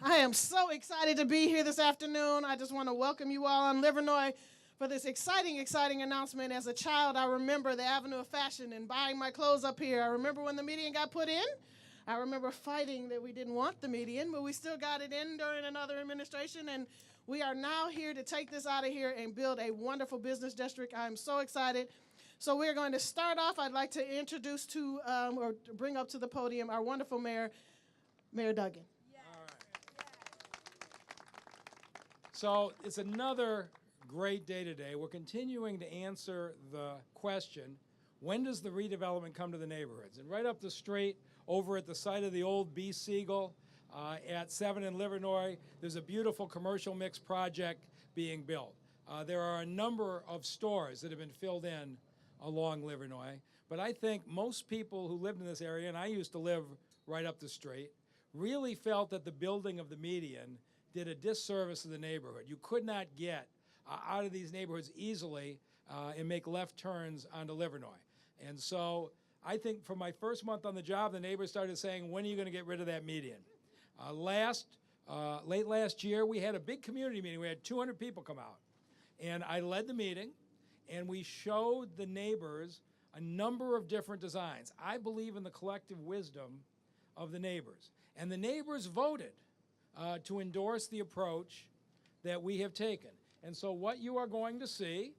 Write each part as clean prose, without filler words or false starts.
I am so excited to be here this afternoon. I just want to welcome you all on Livernois for this exciting announcement. As a child, I remember the Avenue of Fashion and buying my clothes up here. I remember when the median got put in. I remember fighting that we didn't want the median, but we still got it in during another administration, and we are now here to take this out of here and build a wonderful business district. I'm so excited. So we're going to start off. I'd like to introduce or bring up to the podium our wonderful mayor, Mayor Duggan. So it's another great day today. We're continuing to answer the question, when does the redevelopment come to the neighborhoods? And right up the street, over at the site of the old B. Siegel at 7 in Livernois, there's a beautiful commercial mix project being built. There are a number of stores that have been filled in along Livernois, but I think most people who lived in this area, and I used to live right up the street, really felt that the building of the median did a disservice to the neighborhood. You could not get out of these neighborhoods easily and make left turns onto Livernois. And so I think for my first month on the job, the neighbors started saying, when are you going to get rid of that median? Late last year, we had a big community meeting. We had 200 people come out. And I led the meeting, and we showed the neighbors a number of different designs. I believe in the collective wisdom of the neighbors. And the neighbors voted to endorse the approach that we have taken. And so what you are going to see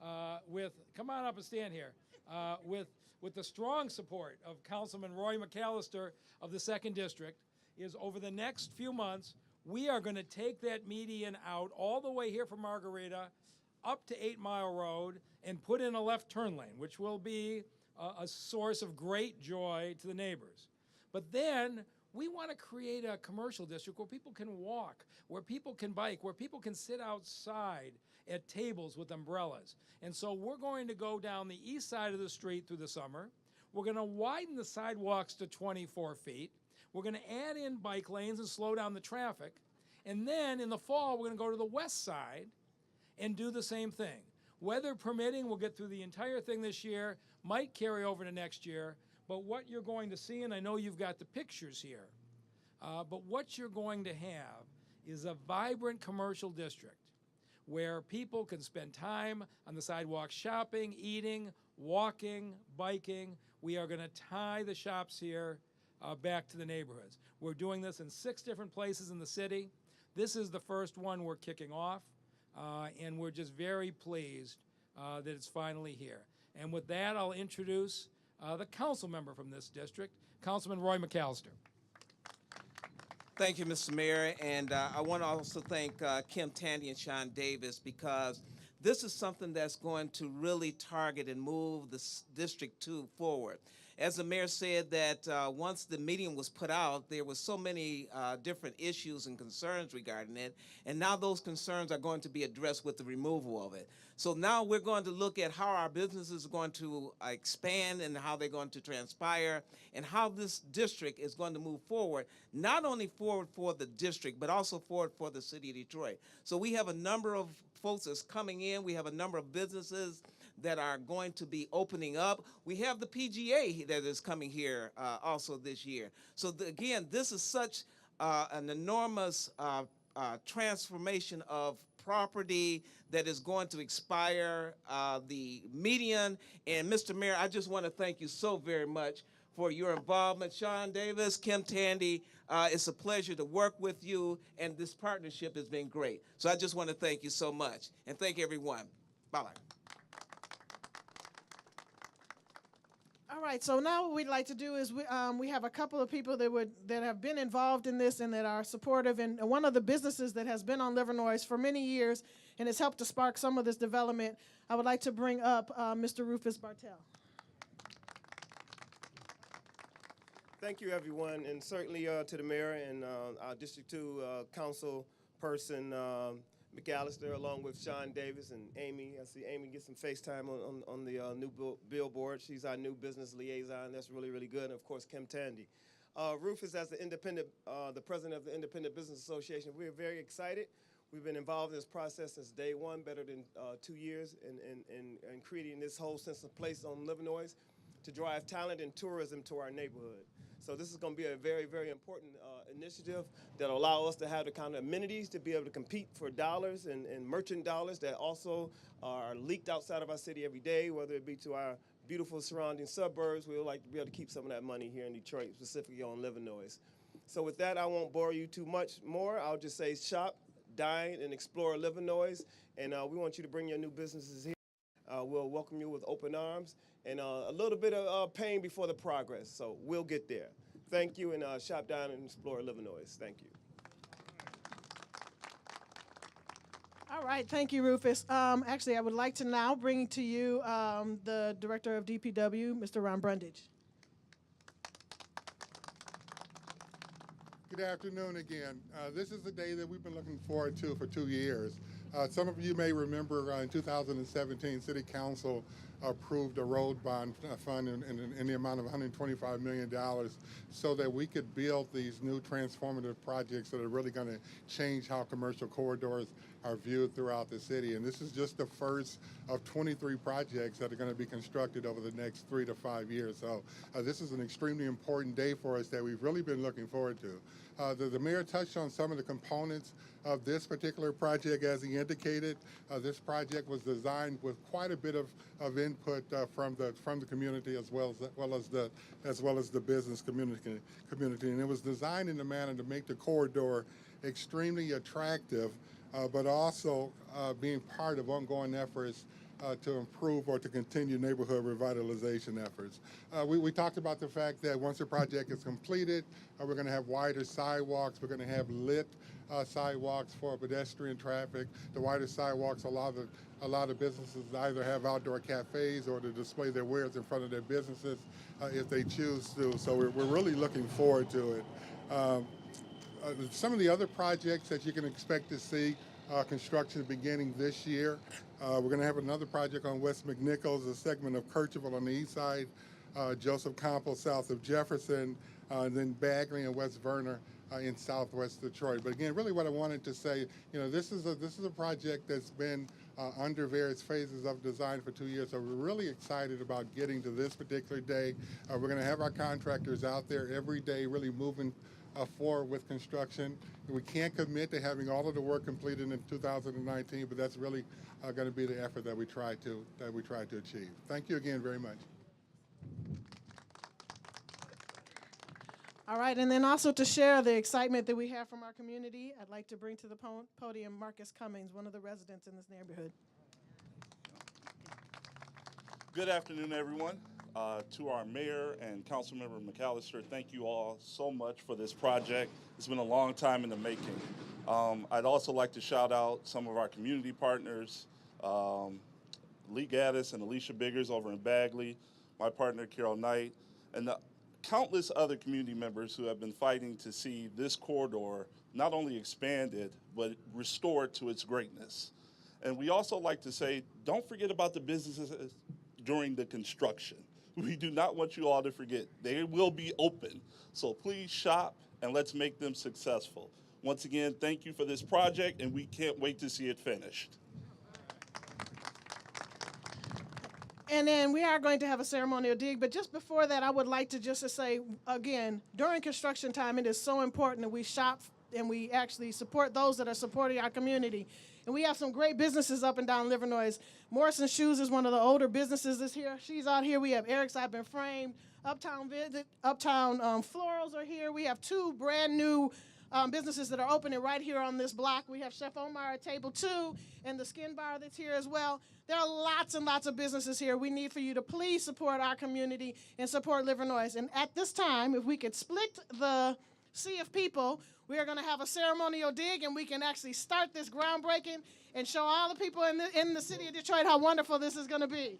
come on up and stand here, with the strong support of Councilman Roy McCalister of the 2nd District, is over the next few months, we are going to take that median out all the way here from Margarita up to 8 Mile Road and put in a left turn lane, which will be a source of great joy to the neighbors. But then we want to create a commercial district where people can walk, where people can bike, where people can sit outside at tables with umbrellas. And so we're going to go down the east side of the street through the summer. We're going to widen the sidewalks to 24 feet. We're going to add in bike lanes and slow down the traffic. And then in the fall, we're going to go to the west side and do the same thing. Weather permitting, we'll get through the entire thing this year, might carry over to next year. But what you're going to see, and I know you've got the pictures here, but what you're going to have is a vibrant commercial district where people can spend time on the sidewalk shopping, eating, walking, biking. We are going to tie the shops here back to the neighborhoods. We're doing this in 6 different places in the city. This is the first one we're kicking off, and we're just very pleased that it's finally here. And with that, I'll introduce the council member from this district, Councilman Roy McCalister. Thank you, Mr. Mayor, and I want to also thank Kim Tandy and Sean Davis, because this is something that's going to really target and move this District 2 forward. As the mayor said, that once the median was put out, there were so many different issues and concerns regarding it, and now those concerns are going to be addressed with the removal of it. So now we're going to look at how our businesses are going to expand and how they're going to transpire, and how this district is going to move forward, not only forward for the district, but also forward for the city of Detroit. So we have a number of folks that's coming in. We have a number of businesses that are going to be opening up. We have the PGA that is coming here also this year. So again, this is such an enormous transformation of property that is going to expire the median. And Mr. Mayor, I just want to thank you so very much for your involvement. Sean Davis, Kim Tandy, it's a pleasure to work with you, and this partnership has been great. So I just want to thank you so much, and thank everyone. Bye-bye. All right, so now what we'd like to do is we have a couple of people that have been involved in this and that are supportive, and one of the businesses that has been on Livernois for many years and has helped to spark some of this development, I would like to bring up Mr. Rufus Martell. Thank you, everyone, and certainly to the mayor and our District 2 council person, McCalister, along with Sean Davis and Amy. I see Amy get some FaceTime on the new billboard. She's our new business liaison. That's really, really good. And, of course, Kim Tandy. Rufus, as the president of the Independent Business Association, we're very excited. We've been involved in this process since day one, better than 2 years, in creating this whole sense of place on Livernois to drive talent and tourism to our neighborhood. So this is going to be a very, very important initiative that will allow us to have the kind of amenities to be able to compete for dollars and merchant dollars that also are leaked outside of our city every day, whether it be to our beautiful surrounding suburbs. We would like to be able to keep some of that money here in Detroit, specifically on Livernois. So with that, I won't bore you too much more. I'll just say shop, dine, and explore Livernois. And we want you to bring your new businesses here. We'll welcome you with open arms and a little bit of pain before the progress. So we'll get there. Thank you, and shop, dine, and explore Livernois. Thank you. All right, thank you, Rufus. Actually, I would like to now bring to you the Director of DPW, Mr. Romm Brundage. Good afternoon again. This is the day that we've been looking forward to for 2 years. Some of you may remember in 2017, City Council approved a road bond fund in the amount of $125 million so that we could build these new transformative projects that are really going to change how commercial corridors are viewed throughout the city. And this is just the first of 23 projects that are going to be constructed over the next 3 to 5 years. So this is an extremely important day for us that we've really been looking forward to. The mayor touched on some of the components of this particular project. As he indicated, this project was designed with quite a bit of input from the community as well as the business community, and it was designed in a manner to make the corridor extremely attractive, but also being part of ongoing efforts to improve or to continue neighborhood revitalization efforts. We talked about the fact that once the project is completed, we're going to have wider sidewalks. We're going to have lit sidewalks for pedestrian traffic. The wider sidewalks allow the businesses to either have outdoor cafes or to display their wares in front of their businesses if they choose to. So we're really looking forward to it. Some of the other projects that you can expect to see construction beginning this year. We're going to have another project on West McNichols, a segment of Kercheval on the east side, Joseph Campbell south of Jefferson, and then Bagley and West Verner in southwest Detroit. But again, really what I wanted to say, this is a project that's been under various phases of design for 2 years. So we're really excited about getting to this particular day. We're going to have our contractors out there every day really moving forward with construction. We can't commit to having all of the work completed in 2019, but that's really going to be the effort that we try to achieve. Thank you again very much. All right, and then also to share the excitement that we have from our community, I'd like to bring to the podium Marcus Cummings, one of the residents in this neighborhood. Good afternoon, everyone. To our mayor and councilmember McCalister, thank you all so much for this project. It's been a long time in the making. I'd also like to shout out some of our community partners, Lee Gaddis and Alicia Biggers over in Bagley, my partner Carol Knight, and the countless other community members who have been fighting to see this corridor not only expanded, but restored to its greatness. And we also like to say, don't forget about the businesses during the construction. We do not want you all to forget. They will be open. So please shop and let's make them successful. Once again, thank you for this project, and we can't wait to see it finished. And then we are going to have a ceremonial dig, but just before that, I would like to just say, again, during construction time, it is so important that we shop and we actually support those that are supporting our community. And we have some great businesses up and down Livernois. Morrison Shoes is one of the older businesses this here. She's out here. We have Eric's I've Been Framed. Uptown Florals are here. We have 2 brand new businesses that are opening right here on this block. We have Chef Omar at Table 2 and the Skin Bar that's here as well. There are lots and lots of businesses here. We need for you to please support our community and support Livernois. And at this time, if we could split the sea of people, we are going to have a ceremonial dig, and we can actually start this groundbreaking and show all the people in the city of Detroit how wonderful this is going to be.